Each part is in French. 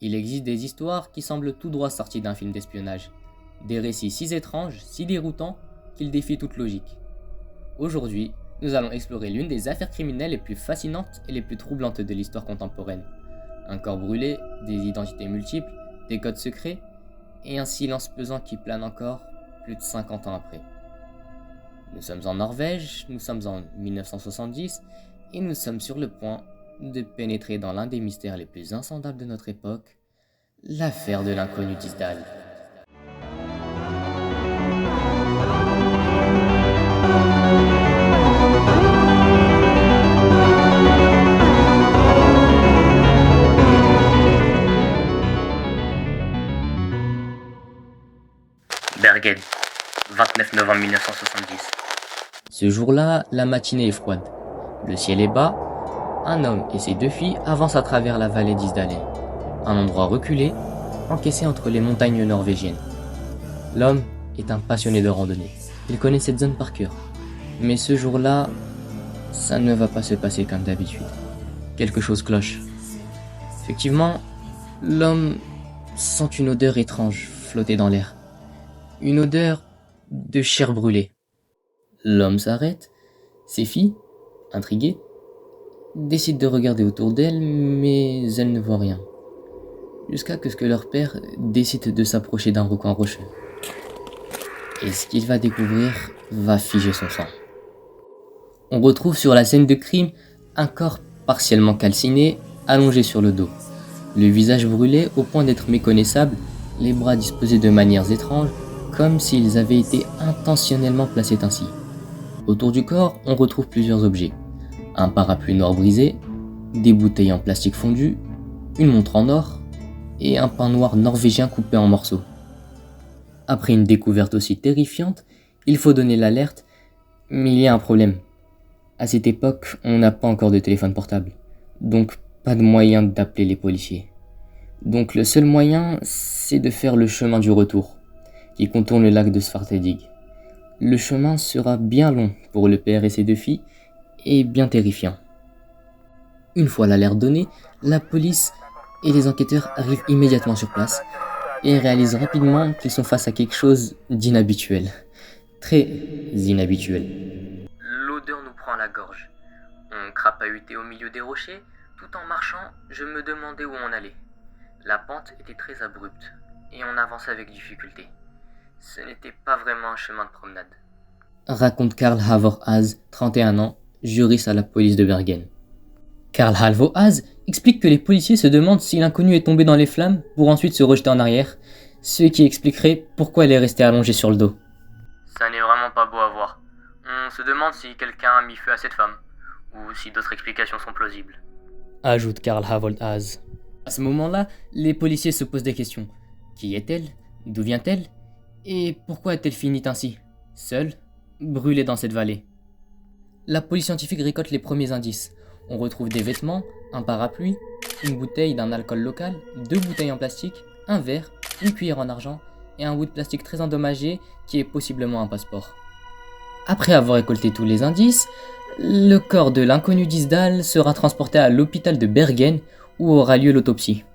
Il existe des histoires qui semblent tout droit sorties d'un film d'espionnage. Des récits si étranges, si déroutants, qu'ils défient toute logique. Aujourd'hui, nous allons explorer l'une des affaires criminelles les plus fascinantes et les plus troublantes de l'histoire contemporaine. Un corps brûlé, des identités multiples, des codes secrets, et un silence pesant qui plane encore plus de 50 ans après. Nous sommes en Norvège, nous sommes en 1970, et nous sommes sur le point de pénétrer dans l'un des mystères les plus insondables de notre époque, l'affaire de l'inconnu d'Isdal. Bergen, 29 novembre 1970. Ce jour-là, la matinée est froide. Le ciel est bas. Un homme et ses deux filles avancent à travers la vallée d'Isdalen, un endroit reculé, encaissé entre les montagnes norvégiennes. L'homme est un passionné de randonnée. Il connaît cette zone par cœur. Mais ce jour-là, ça ne va pas se passer comme d'habitude. Quelque chose cloche. Effectivement, l'homme sent une odeur étrange flotter dans l'air. Une odeur de chair brûlée. L'homme s'arrête. Ses filles, intriguées, décident de regarder autour d'elles, mais elles ne voient rien. Jusqu'à ce que leur père décide de s'approcher d'un recoin rocheux. Et ce qu'il va découvrir va figer son sang. On retrouve sur la scène de crime un corps partiellement calciné, allongé sur le dos. Le visage brûlé au point d'être méconnaissable, les bras disposés de manières étranges, comme s'ils avaient été intentionnellement placés ainsi. Autour du corps, on retrouve plusieurs objets. Un parapluie noir brisé, des bouteilles en plastique fondu, une montre en or et un pain noir norvégien coupé en morceaux. Après une découverte aussi terrifiante, il faut donner l'alerte, mais il y a un problème. À cette époque, on n'a pas encore de téléphone portable, donc pas de moyen d'appeler les policiers. Donc le seul moyen, c'est de faire le chemin du retour, qui contourne le lac de Svartedig. Le chemin sera bien long pour le père et ses deux filles, et bien terrifiant. Une fois l'alerte donnée, la police et les enquêteurs arrivent immédiatement sur place et réalisent rapidement qu'ils sont face à quelque chose d'inhabituel. Très inhabituel. L'odeur nous prend à la gorge. On crapahutait au milieu des rochers. Tout en marchant, je me demandais où on allait. La pente était très abrupte et on avançait avec difficulté. Ce n'était pas vraiment un chemin de promenade. Raconte Karl Halvor Haas, 31 ans, juriste à la police de Bergen. Karl Halvor Haas explique que les policiers se demandent si l'inconnu est tombé dans les flammes pour ensuite se rejeter en arrière, ce qui expliquerait pourquoi elle est restée allongée sur le dos. Ça n'est vraiment pas beau à voir. On se demande si quelqu'un a mis feu à cette femme, ou si d'autres explications sont plausibles. Ajoute Karl Halvor Haas. À ce moment-là, les policiers se posent des questions. Qui est-elle ? D'où vient-elle ? Et pourquoi a-t-elle fini ainsi ? Seule ? Brûlée dans cette vallée ? La police scientifique récolte les premiers indices. On retrouve des vêtements, un parapluie, une bouteille d'un alcool local, 2 bouteilles en plastique, un verre, une cuillère en argent et un bout de plastique très endommagé qui est possiblement un passeport. Après avoir récolté tous les indices, le corps de l'inconnu d'Isdal sera transporté à l'hôpital de Bergen où aura lieu l'autopsie.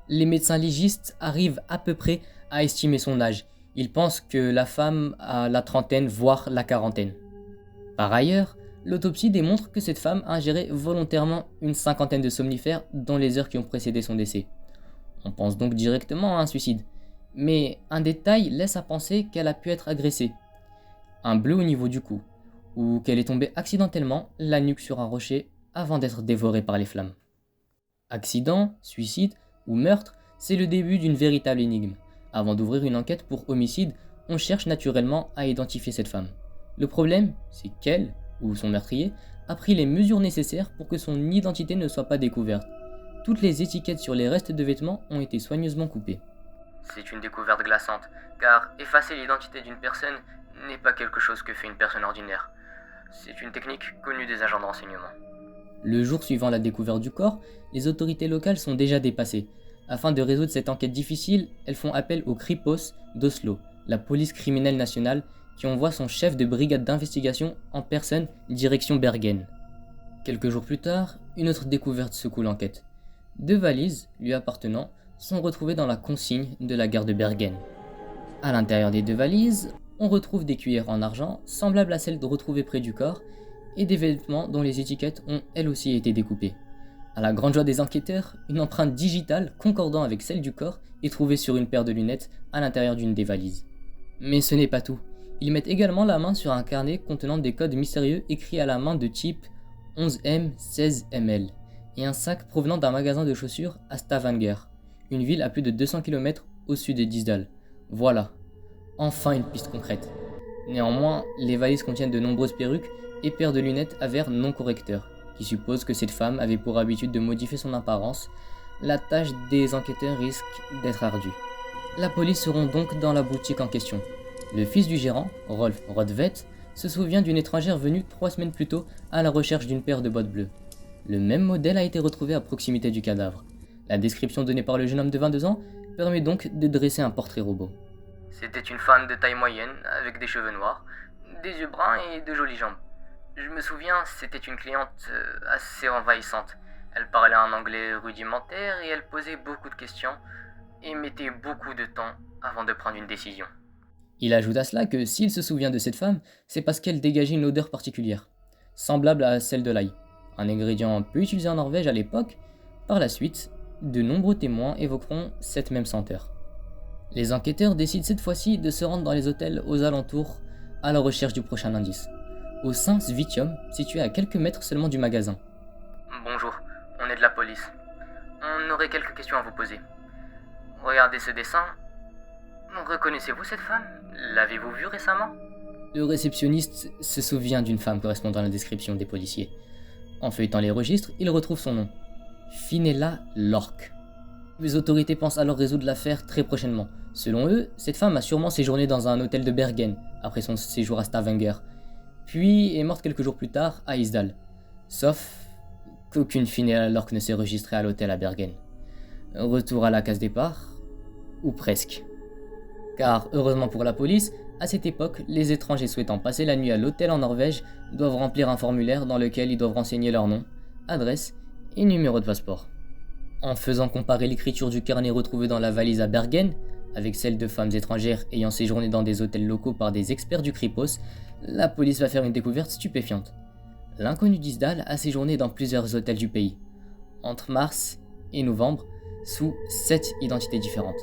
Les médecins légistes arrivent à peu près à estimer son âge. Ils pensent que la femme a la trentaine, voire la quarantaine. Par ailleurs, l'autopsie démontre que cette femme a ingéré volontairement une 50aine de somnifères dans les heures qui ont précédé son décès. On pense donc directement à un suicide. Mais un détail laisse à penser qu'elle a pu être agressée. Un bleu au niveau du cou, ou qu'elle est tombée accidentellement, la nuque sur un rocher, avant d'être dévorée par les flammes. Accident, suicide ou meurtre, c'est le début d'une véritable énigme. Avant d'ouvrir une enquête pour homicide, on cherche naturellement à identifier cette femme. Le problème, c'est qu'elle, ou son meurtrier, a pris les mesures nécessaires pour que son identité ne soit pas découverte. Toutes les étiquettes sur les restes de vêtements ont été soigneusement coupées. C'est une découverte glaçante, car effacer l'identité d'une personne n'est pas quelque chose que fait une personne ordinaire. C'est une technique connue des agents de renseignement. Le jour suivant la découverte du corps, les autorités locales sont déjà dépassées. Afin de résoudre cette enquête difficile, elles font appel au Kripos d'Oslo, la police criminelle nationale, qui envoie son chef de brigade d'investigation en personne direction Bergen. Quelques jours plus tard, une autre découverte secoue l'enquête. 2 valises, lui appartenant, sont retrouvés dans la consigne de la gare de Bergen. À l'intérieur des deux valises, on retrouve des cuillères en argent semblables à celles retrouvées près du corps et des vêtements dont les étiquettes ont elles aussi été découpées. À la grande joie des enquêteurs, une empreinte digitale concordant avec celle du corps est trouvée sur une paire de lunettes à l'intérieur d'une des valises. Mais ce n'est pas tout. Ils mettent également la main sur un carnet contenant des codes mystérieux écrits à la main de type 11M16ML et un sac provenant d'un magasin de chaussures à Stavanger, une ville à plus de 200 km au sud de Disdal. Voilà, enfin une piste concrète. Néanmoins, les valises contiennent de nombreuses perruques et paires de lunettes à verre non correcteurs, qui suppose que cette femme avait pour habitude de modifier son apparence. La tâche des enquêteurs risque d'être ardue. La police se rend donc dans la boutique en question. Le fils du gérant, Rolf Rodvet, se souvient d'une étrangère venue 3 semaines plus tôt à la recherche d'une paire de bottes bleues. Le même modèle a été retrouvé à proximité du cadavre. La description donnée par le jeune homme de 22 ans permet donc de dresser un portrait robot. C'était une femme de taille moyenne, avec des cheveux noirs, des yeux bruns et de jolies jambes. Je me souviens, c'était une cliente assez envahissante. Elle parlait un anglais rudimentaire et elle posait beaucoup de questions et mettait beaucoup de temps avant de prendre une décision. Il ajoute à cela que s'il se souvient de cette femme, c'est parce qu'elle dégageait une odeur particulière, semblable à celle de l'ail, un ingrédient peu utilisé en Norvège à l'époque. Par la suite, de nombreux témoins évoqueront cette même senteur. Les enquêteurs décident cette fois-ci de se rendre dans les hôtels aux alentours à la recherche du prochain indice, au Saint Svitium, situé à quelques mètres seulement du magasin. Bonjour, on est de la police. On aurait quelques questions à vous poser. Regardez ce dessin. Reconnaissez-vous cette femme? L'avez-vous vue récemment? Le réceptionniste se souvient d'une femme correspondant à la description des policiers. En feuilletant les registres, il retrouve son nom. Finella Lorck. Les autorités pensent alors résoudre l'affaire très prochainement. Selon eux, cette femme a sûrement séjourné dans un hôtel de Bergen, après son séjour à Stavanger, puis est morte quelques jours plus tard à Isdal. Sauf qu'aucune Finella Lorck ne s'est enregistrée à l'hôtel à Bergen. Retour à la case départ, ou presque. Car, heureusement pour la police, à cette époque, les étrangers souhaitant passer la nuit à l'hôtel en Norvège doivent remplir un formulaire dans lequel ils doivent renseigner leur nom, adresse et numéro de passeport. En faisant comparer l'écriture du carnet retrouvé dans la valise à Bergen avec celle de femmes étrangères ayant séjourné dans des hôtels locaux par des experts du Kripos, la police va faire une découverte stupéfiante. L'inconnu d'Isdal a séjourné dans plusieurs hôtels du pays, entre mars et novembre, sous 7 identités différentes,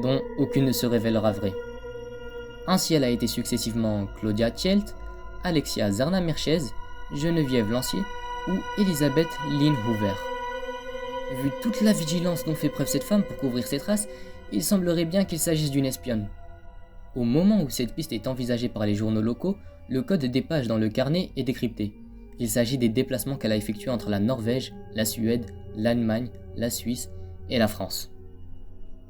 dont aucune ne se révélera vraie. Ainsi, elle a été successivement Claudia Tjelt, Alexia Zerna-Merchez, Geneviève Lancier ou Elisabeth Lynn Hoover. Vu toute la vigilance dont fait preuve cette femme pour couvrir ses traces, il semblerait bien qu'il s'agisse d'une espionne. Au moment où cette piste est envisagée par les journaux locaux, le code des pages dans le carnet est décrypté. Il s'agit des déplacements qu'elle a effectués entre la Norvège, la Suède, l'Allemagne, la Suisse et la France.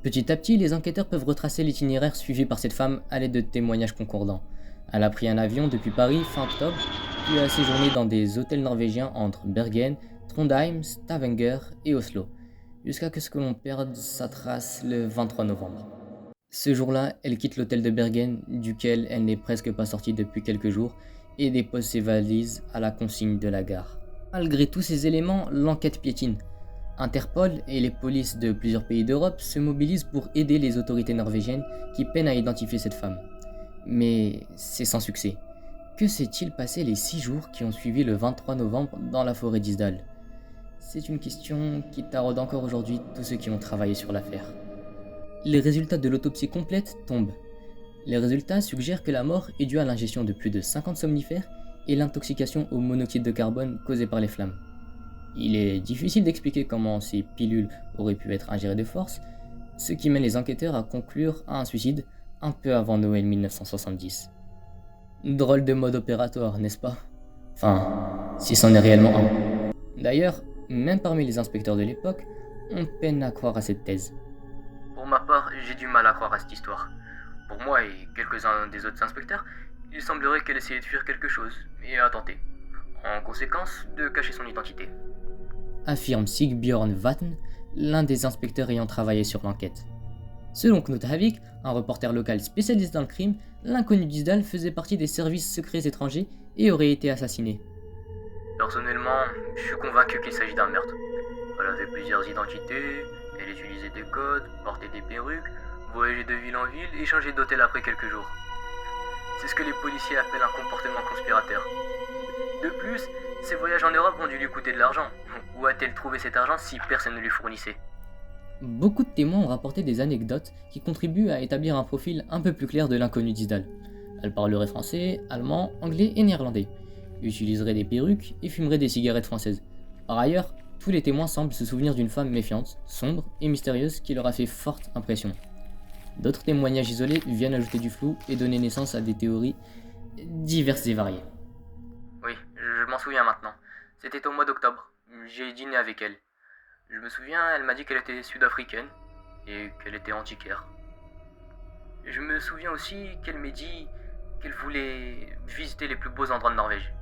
Petit à petit, les enquêteurs peuvent retracer l'itinéraire suivi par cette femme à l'aide de témoignages concordants. Elle a pris un avion depuis Paris fin octobre, puis a séjourné dans des hôtels norvégiens entre Bergen, Trondheim, Stavanger et Oslo, jusqu'à ce que l'on perde sa trace le 23 novembre. Ce jour-là, elle quitte l'hôtel de Bergen, duquel elle n'est presque pas sortie depuis quelques jours, et dépose ses valises à la consigne de la gare. Malgré tous ces éléments, l'enquête piétine. Interpol et les polices de plusieurs pays d'Europe se mobilisent pour aider les autorités norvégiennes qui peinent à identifier cette femme. Mais c'est sans succès. Que s'est-il passé les 6 jours qui ont suivi le 23 novembre dans la forêt d'Isdal? C'est une question qui taraude encore aujourd'hui tous ceux qui ont travaillé sur l'affaire. Les résultats de l'autopsie complète tombent. Les résultats suggèrent que la mort est due à l'ingestion de plus de 50 somnifères et l'intoxication au monoxyde de carbone causée par les flammes. Il est difficile d'expliquer comment ces pilules auraient pu être ingérées de force, ce qui mène les enquêteurs à conclure à un suicide un peu avant Noël 1970. Drôle de mode opératoire, n'est-ce pas? Enfin, si c'en est réellement un. D'ailleurs, même parmi les inspecteurs de l'époque, on peine à croire à cette thèse. Pour ma part, j'ai du mal à croire à cette histoire. Pour moi et quelques-uns des autres inspecteurs, il semblerait qu'elle essayait de fuir quelque chose et a tenté, en conséquence, de cacher son identité. Affirme Sigbjørn Vatn, l'un des inspecteurs ayant travaillé sur l'enquête. Selon Knut Havik, un reporter local spécialiste dans le crime, l'inconnu d'Isdal faisait partie des services secrets étrangers et aurait été assassiné. Personnellement, je suis convaincu qu'il s'agit d'un meurtre. Elle avait plusieurs identités, elle Elle utilisait des codes, portait des perruques, voyageait de ville en ville et changeait d'hôtel après quelques jours. C'est ce que les policiers appellent un comportement conspirateur. De plus, ses voyages en Europe ont dû lui coûter de l'argent. Où a-t-elle trouvé cet argent si personne ne lui fournissait? Beaucoup de témoins ont rapporté des anecdotes qui contribuent à établir un profil un peu plus clair de l'inconnue d'Isdal. Elle parlerait français, allemand, anglais et néerlandais, utiliserait des perruques et fumerait des cigarettes françaises. Par ailleurs, tous les témoins semblent se souvenir d'une femme méfiante, sombre et mystérieuse qui leur a fait forte impression. D'autres témoignages isolés viennent ajouter du flou et donner naissance à des théories diverses et variées. Oui, je m'en souviens maintenant. C'était au mois d'octobre. J'ai dîné avec elle. Je me souviens, elle m'a dit qu'elle était sud-africaine et qu'elle était antiquaire. Je me souviens aussi qu'elle m'a dit qu'elle voulait visiter les plus beaux endroits de Norvège.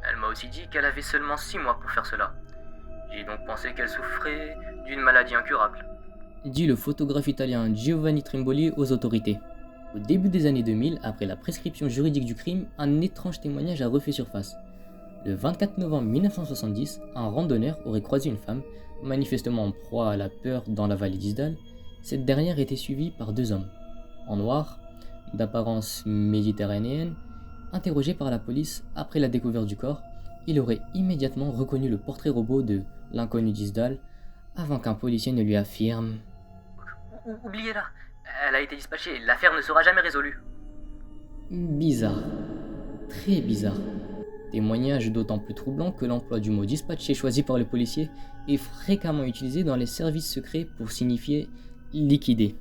Elle m'a aussi dit qu'elle avait seulement 6 mois pour faire cela. J'ai donc pensé qu'elle souffrait d'une maladie incurable. Dit le photographe italien Giovanni Trimboli aux autorités. Au début des années 2000, après la prescription juridique du crime, un étrange témoignage a refait surface. Le 24 novembre 1970, un randonneur aurait croisé une femme, manifestement en proie à la peur dans la vallée d'Isdal. Cette dernière était suivie par 2 hommes, en noir, d'apparence méditerranéenne. Interrogé par la police après la découverte du corps, il aurait immédiatement reconnu le portrait robot de l'inconnu d'Isdal, avant qu'un policier ne lui affirme « Oubliez-la, elle a été dispatchée, l'affaire ne sera jamais résolue. » Bizarre. Très bizarre. Témoignage d'autant plus troublant que l'emploi du mot dispatché choisi par le policier est fréquemment utilisé dans les services secrets pour signifier liquider.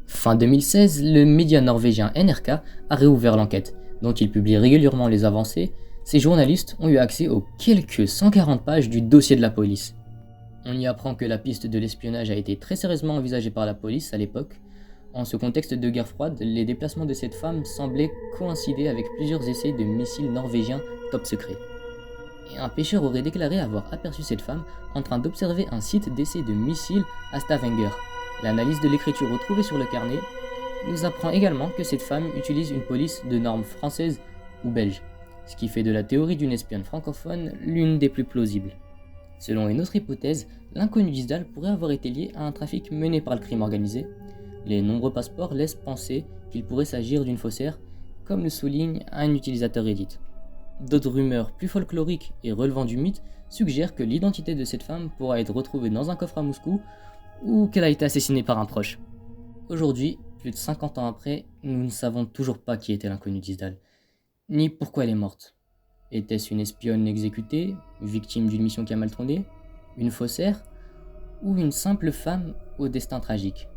Fin 2016, le média norvégien NRK a réouvert l'enquête, dont il publie régulièrement les avancées. Ces journalistes ont eu accès aux quelques 140 pages du dossier de la police. On y apprend que la piste de l'espionnage a été très sérieusement envisagée par la police à l'époque. En ce contexte de guerre froide, les déplacements de cette femme semblaient coïncider avec plusieurs essais de missiles norvégiens top secret. Et un pêcheur aurait déclaré avoir aperçu cette femme en train d'observer un site d'essai de missiles à Stavanger. L'analyse de l'écriture retrouvée sur le carnet nous apprend également que cette femme utilise une police de normes françaises ou belges, ce qui fait de la théorie d'une espionne francophone l'une des plus plausibles. Selon une autre hypothèse, l'inconnu d'Isdal pourrait avoir été lié à un trafic mené par le crime organisé. Les nombreux passeports laissent penser qu'il pourrait s'agir d'une faussaire, comme le souligne un utilisateur Reddit. D'autres rumeurs plus folkloriques et relevant du mythe suggèrent que l'identité de cette femme pourra être retrouvée dans un coffre à Moscou ou qu'elle a été assassinée par un proche. Aujourd'hui, plus de 50 ans après, nous ne savons toujours pas qui était l'inconnu d'Isdal, ni pourquoi elle est morte. Était-ce une espionne exécutée, victime d'une mission qui a mal tourné, une faussaire, ou une simple femme au destin tragique?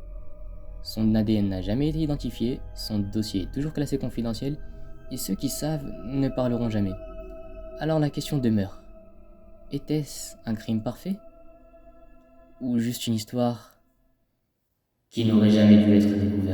Son ADN n'a jamais été identifié, son dossier est toujours classé confidentiel, et ceux qui savent ne parleront jamais. Alors la question demeure. Était-ce un crime parfait? Ou juste une histoire qui n'aurait jamais dû être découverte?